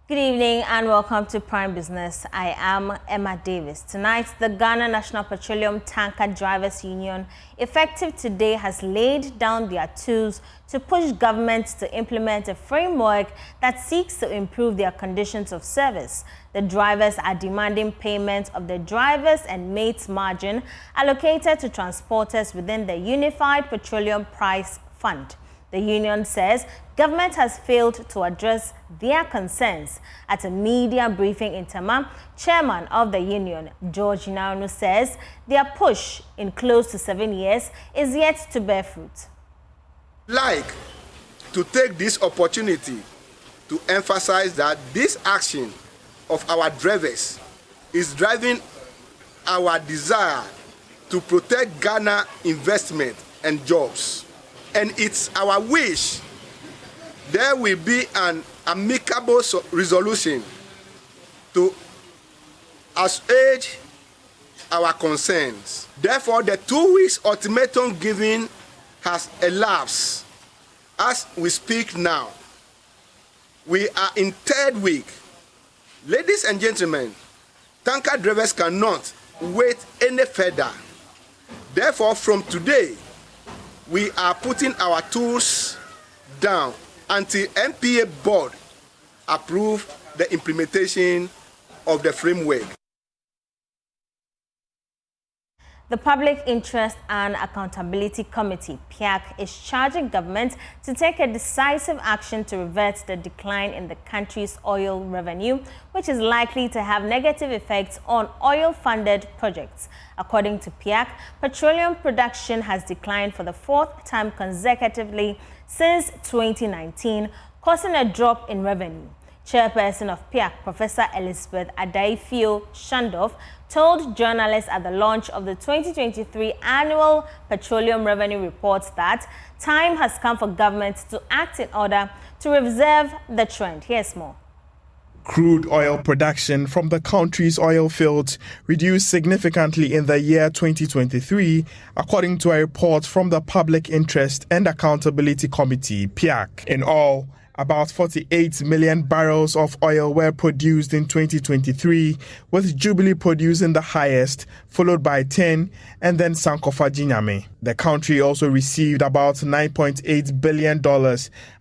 Good evening and welcome to Prime Business. I am Emma Davis. Tonight, the Ghana National Petroleum Tanker Drivers Union, effective today, has laid down their tools to push government to implement a framework that seeks to improve their conditions of service. The drivers are demanding payment of the drivers and mates margin allocated to transporters within the Unified Petroleum Price Fund. The union says government has failed to address their concerns. At a media briefing in Tema, chairman of the union, George Naunu, says their push in close to 7 years is yet to bear fruit. Like to take this opportunity to emphasize that this action of our drivers is driving our desire to protect Ghana investment and jobs. And it's our wish there will be an amicable resolution to assuage our concerns. Therefore, the 2 weeks ultimatum given has elapsed. As we speak now, we are in 3rd week. Ladies and gentlemen, tanker drivers cannot wait any further. Therefore, from today, we are putting our tools down until NPA board approve the implementation of the framework. The Public Interest and Accountability Committee, PIAC, is charging government to take a decisive action to revert the decline in the country's oil revenue, which is likely to have negative effects on oil-funded projects. According to PIAC, petroleum production has declined for the 4th time consecutively since 2019, causing a drop in revenue. Chairperson of PIAC, Professor Elizabeth Adaifio Shandoff, told journalists at the launch of the 2023 Annual Petroleum Revenue Report that time has come for government to act in order to reverse the trend. Here's more. Crude oil production from the country's oil fields reduced significantly in the year 2023, according to a report from the Public Interest and Accountability Committee, PIAC. In all, about 48 million barrels of oil were produced in 2023, with Jubilee producing the highest, followed by 10, and then Sankofa Ginyame. The country also received about $9.8 billion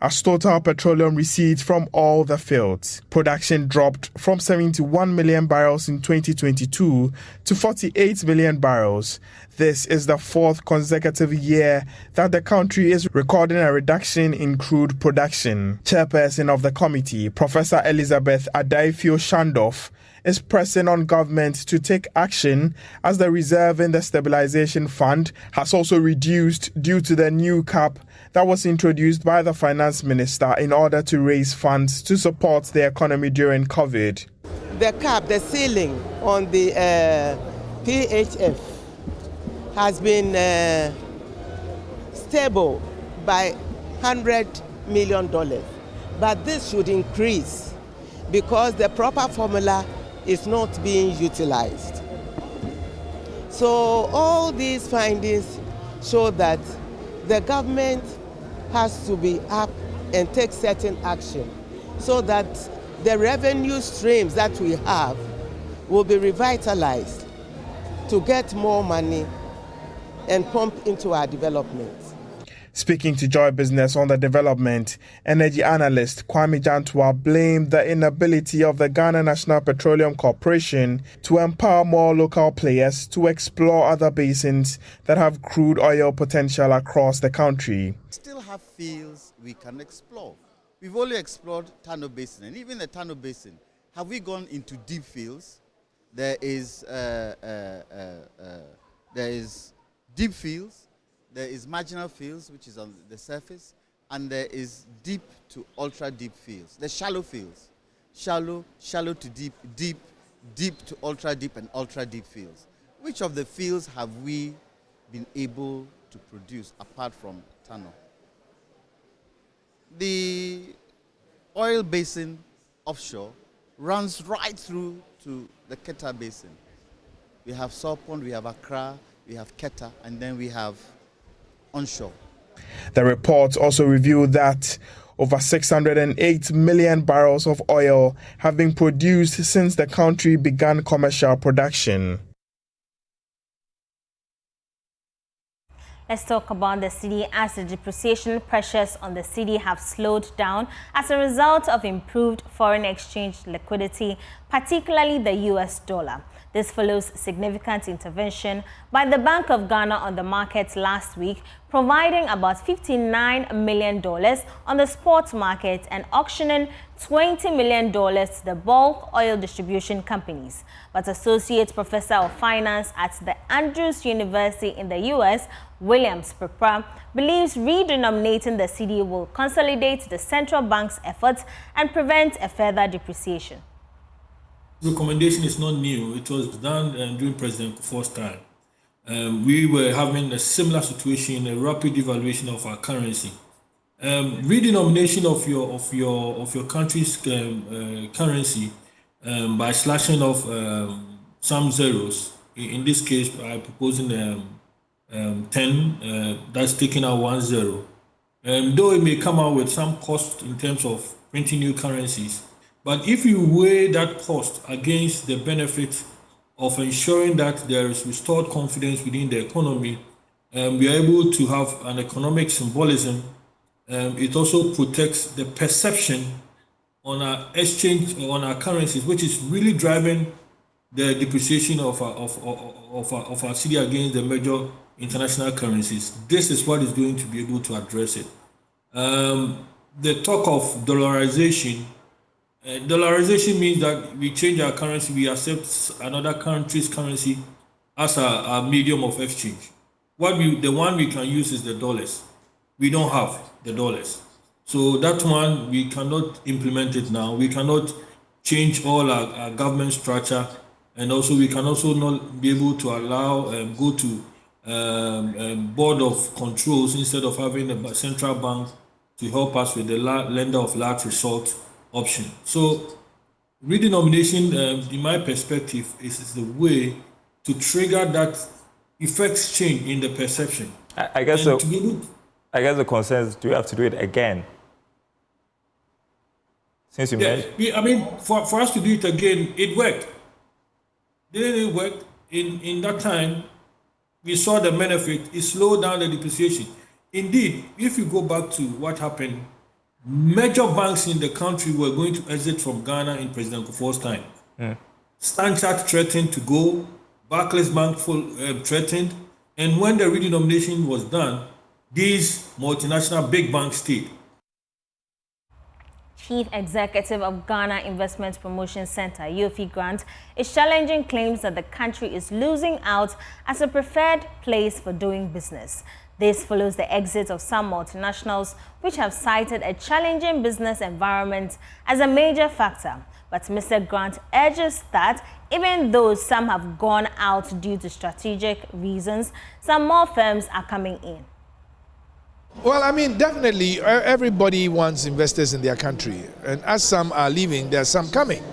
as total petroleum receipts from all the fields. Production dropped from 71 million barrels in 2022 to 48 million barrels. This is the 4th consecutive year that the country is recording a reduction in crude production. Chairperson of the committee, Professor Elizabeth Adaifio Shandoff, is pressing on government to take action as the reserve in the stabilization fund has also reduced due to the new cap that was introduced by the finance minister in order to raise funds to support the economy during COVID. The cap, the ceiling on the PHF has been stable by $100 million, but this should increase because the proper formula is not being utilized. So all these findings show that the government has to be up and take certain action so that the revenue streams that we have will be revitalized to get more money and pump into our development. Speaking to Joy Business on the development, energy analyst Kwame Jantua blamed the inability of the Ghana National Petroleum Corporation to empower more local players to explore other basins that have crude oil potential across the country. We still have fields we can explore. We've only explored Tano Basin, and even the Tano Basin, have we gone into deep fields? There is deep fields, there is marginal fields, which is on the surface, and there is deep to ultra deep fields. The shallow fields, shallow to deep, deep to ultra deep and ultra deep fields. Which of the fields have we been able to produce apart from Tano? The oil basin offshore runs right through to the Keta Basin. We have Sopon, we have Accra, we have Keta, and then we have onshore. The report also revealed that Over 608 million barrels of oil have been produced since the country began commercial production. Let's talk about the cedi as the depreciation pressures on the cedi have slowed down as a result of improved foreign exchange liquidity, particularly the US dollar. This follows significant intervention by the Bank of Ghana on the markets last week, providing about $59 million on the spot market and auctioning $20 million to the bulk oil distribution companies. But Associate Professor of Finance at the Andrews University in the US, Williams Pepra, believes redenominating the cedi will consolidate the central bank's efforts and prevent a further depreciation. Recommendation is not new. It was done during President Kufuor's time. We were having a similar situation, a rapid devaluation of our currency. Redenomination of your country's currency by slashing off some zeros. In this case, by proposing 10, that's taking out 1 0. Though it may come out with some cost in terms of printing new currencies, but if you weigh that cost against the benefit of ensuring that there is restored confidence within the economy, we are able to have an economic symbolism. It also protects the perception on our exchange, on our currencies, which is really driving the depreciation of our cedi against the major international currencies. This is what is going to be able to address it. The talk of dollarization. Dollarization means that we change our currency, we accept another country's currency as a medium of exchange. The one we can use is the dollars. We don't have the dollars. So that one, we cannot implement it now. We cannot change all our government structure, and also we can also not be able to allow go to board of controls instead of having a central bank to help us with the lender of last resort option. So redenomination, in my perspective, is the way to trigger that effects change in the perception. I guess so. I guess the concern is, do we have to do it again? Since you mentioned, I mean, for us to do it again, it worked. Didn't it work? In that time, we saw the benefit. It slowed down the depreciation. Indeed, if you go back to what happened, major banks in the country were going to exit from Ghana in President Kufuor's time. Standard Chartered threatened to go, Barclays Bank threatened, and when the redenomination was done, these multinational big banks stayed. Chief Executive of Ghana Investment Promotion Center, Yofi Grant, is challenging claims that the country is losing out as a preferred place for doing business. This follows the exit of some multinationals, which have cited a challenging business environment as a major factor. But Mr. Grant urges that even though some have gone out due to strategic reasons, some more firms are coming in. Well, I mean, definitely everybody wants investors in their country. And as some are leaving, there are some coming.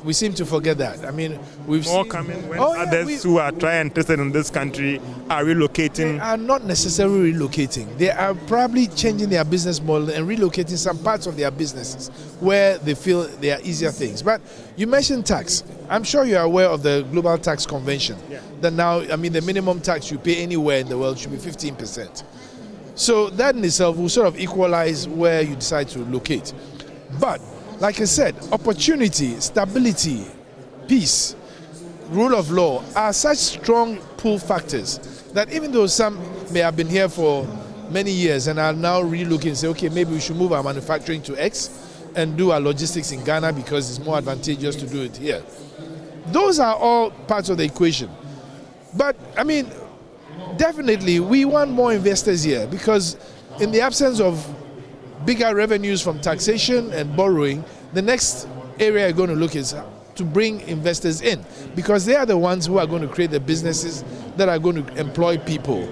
We seem to forget that. I mean, we've more seen coming when others who are interested in this country are relocating. They are not necessarily relocating. They are probably changing their business model and relocating some parts of their businesses where they feel they are easier things. But you mentioned tax. I'm sure you are aware of the Global Tax Convention. Yeah. That now, I mean, the minimum tax you pay anywhere in the world should be 15%. So that in itself will sort of equalize where you decide to locate. But like I said, opportunity, stability, peace, rule of law are such strong pull factors that even though some may have been here for many years and are now relooking and say, okay, maybe we should move our manufacturing to X and do our logistics in Ghana because it's more advantageous to do it here. Those are all parts of the equation. But, I mean, definitely we want more investors here because in the absence of bigger revenues from taxation and borrowing, the next area you're going to look is to bring investors in because they are the ones who are going to create the businesses that are going to employ people.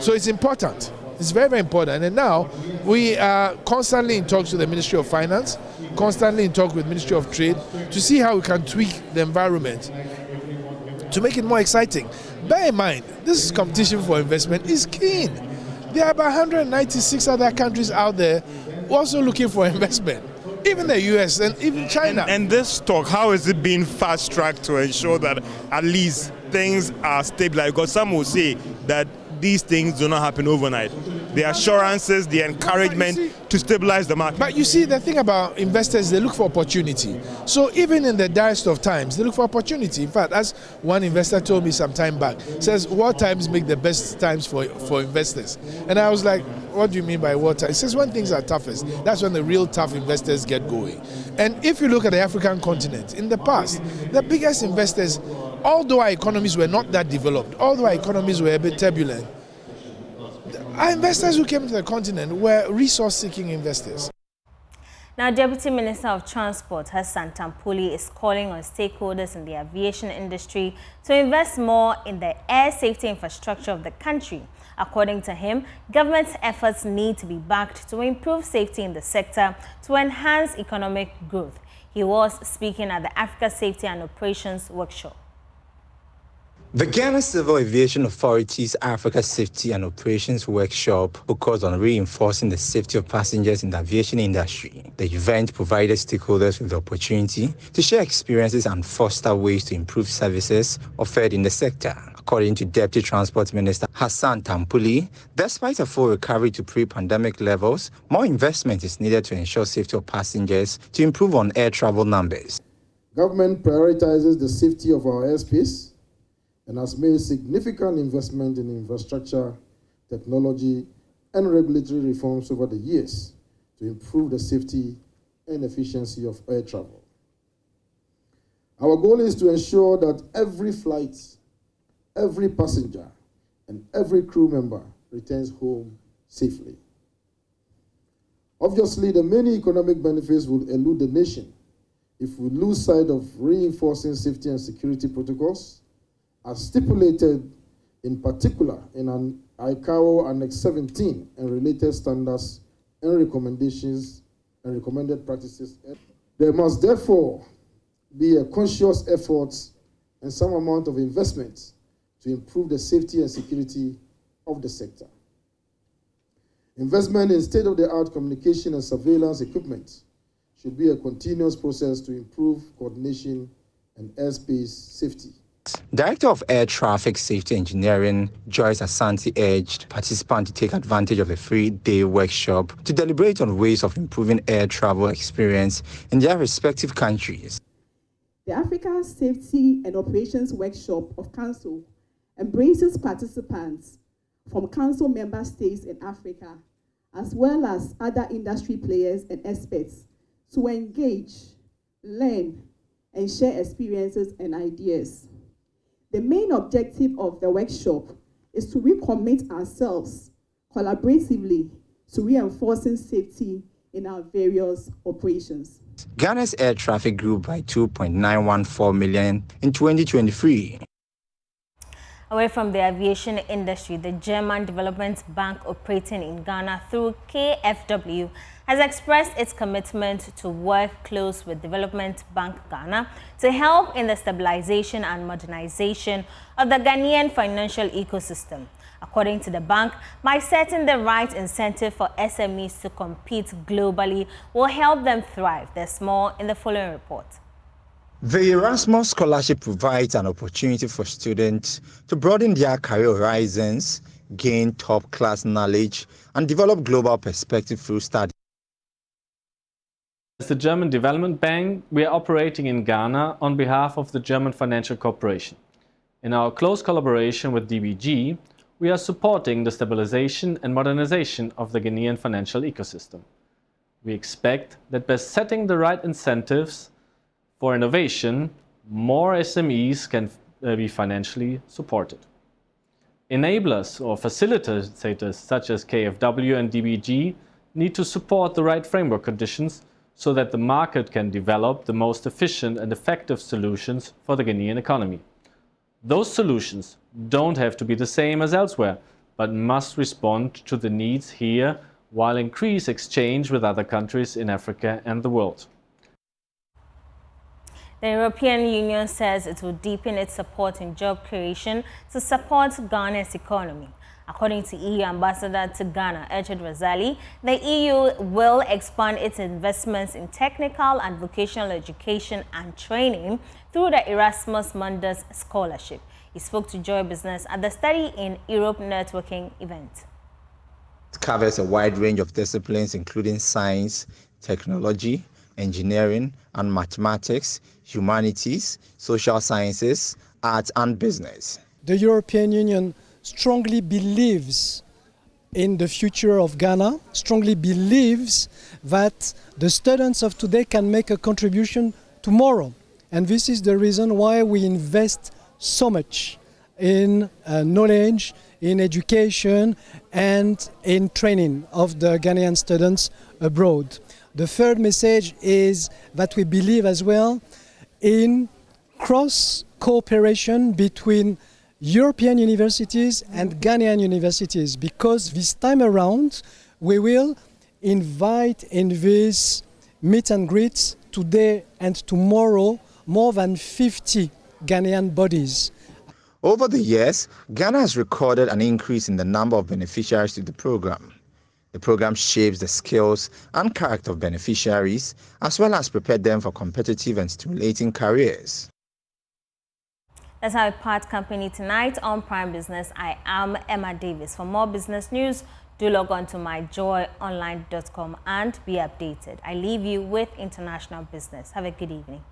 So it's important. It's very, very important. And now we are constantly in talks with the Ministry of Finance, constantly in talks with the Ministry of Trade to see how we can tweak the environment to make it more exciting. Bear in mind, this competition for investment is keen. There are about 196 other countries out there also looking for investment. Even the US and even China. And this talk, how is it being fast-tracked to ensure that at least things are stabilized? Because some will say that these things do not happen overnight. The assurances, the encouragement to stabilize the market. But you see, the thing about investors, they look for opportunity. So even in the direst of times, they look for opportunity. In fact, as one investor told me some time back, says, war times make the best times for investors. And I was like, what do you mean by war times? He says, when things are toughest, that's when the real tough investors get going. And if you look at the African continent, in the past, the biggest investors, although our economies were not that developed, although our economies were a bit turbulent, our investors who came to the continent were resource-seeking investors. Now, Deputy Minister of Transport Hassan Tampuli is calling on stakeholders in the aviation industry to invest more in the air safety infrastructure of the country. According to him, government's efforts need to be backed to improve safety in the sector to enhance economic growth. He was speaking at the Africa Safety and Operations Workshop. The Ghana Civil Aviation Authority's Africa Safety and Operations Workshop focused on reinforcing the safety of passengers in the aviation industry. The event provided stakeholders with the opportunity to share experiences and foster ways to improve services offered in the sector. According to Deputy Transport Minister Hassan Tampuli, despite a full recovery to pre-pandemic levels, more investment is needed to ensure safety of passengers to improve on air travel numbers. Government prioritizes the safety of our airspace and has made significant investment in infrastructure, technology, and regulatory reforms over the years to improve the safety and efficiency of air travel. Our goal is to ensure that every flight, every passenger, and every crew member returns home safely. Obviously, the many economic benefits will elude the nation if we lose sight of reinforcing safety and security protocols as stipulated in particular in an ICAO Annex 17 and related standards and recommendations and recommended practices. There must therefore be a conscious effort and some amount of investment to improve the safety and security of the sector. Investment in state-of-the-art communication and surveillance equipment should be a continuous process to improve coordination and airspace safety. Director of Air Traffic Safety Engineering, Joyce Asante, urged participants to take advantage of the 3-day workshop to deliberate on ways of improving air travel experience in their respective countries. The Africa Safety and Operations Workshop of Council embraces participants from Council member states in Africa, as well as other industry players and experts, to engage, learn, and share experiences and ideas. The main objective of the workshop is to recommit ourselves collaboratively to reinforcing safety in our various operations. Ghana's air traffic grew by 2.914 million in 2023. Away from the aviation industry, the German Development Bank operating in Ghana through KfW has expressed its commitment to work close with Development Bank Ghana to help in the stabilization and modernization of the Ghanaian financial ecosystem. According to the bank, by setting the right incentive for SMEs to compete globally will help them thrive. There's more in the following report. The Erasmus Scholarship provides an opportunity for students to broaden their career horizons, gain top-class knowledge, and develop global perspective through study. As the German Development Bank, we are operating in Ghana on behalf of the German Financial Corporation. In our close collaboration with DBG, we are supporting the stabilization and modernization of the Ghanaian financial ecosystem. We expect that by setting the right incentives for innovation, more SMEs can be financially supported. Enablers or facilitators such as KfW and DBG need to support the right framework conditions so that the market can develop the most efficient and effective solutions for the Ghanaian economy. Those solutions don't have to be the same as elsewhere, but must respond to the needs here while increase exchange with other countries in Africa and the world. The European Union says it will deepen its support in job creation to support Ghana's economy. According to EU Ambassador to Ghana, Echid Razali, the EU will expand its investments in technical and vocational education and training through the Erasmus Mundus Scholarship. He spoke to Joy Business at the Study in Europe networking event. It covers a wide range of disciplines, including science, technology, engineering and mathematics, humanities, social sciences, arts and business. The European Union strongly believes in the future of Ghana, strongly believes that the students of today can make a contribution tomorrow. And this is the reason why we invest so much in knowledge, in education and in training of the Ghanaian students abroad. The third message is that we believe as well in cross-cooperation between European universities and Ghanaian universities, because this time around we will invite in this meet and greet today and tomorrow more than 50 Ghanaian bodies. Over the years, Ghana has recorded an increase in the number of beneficiaries to the program. The program shapes the skills and character of beneficiaries, as well as prepare them for competitive and stimulating careers. That's how we part company tonight on Prime Business. I am Emma Davis. For more business news, do log on to myjoyonline.com and be updated. I leave you with international business. Have a good evening.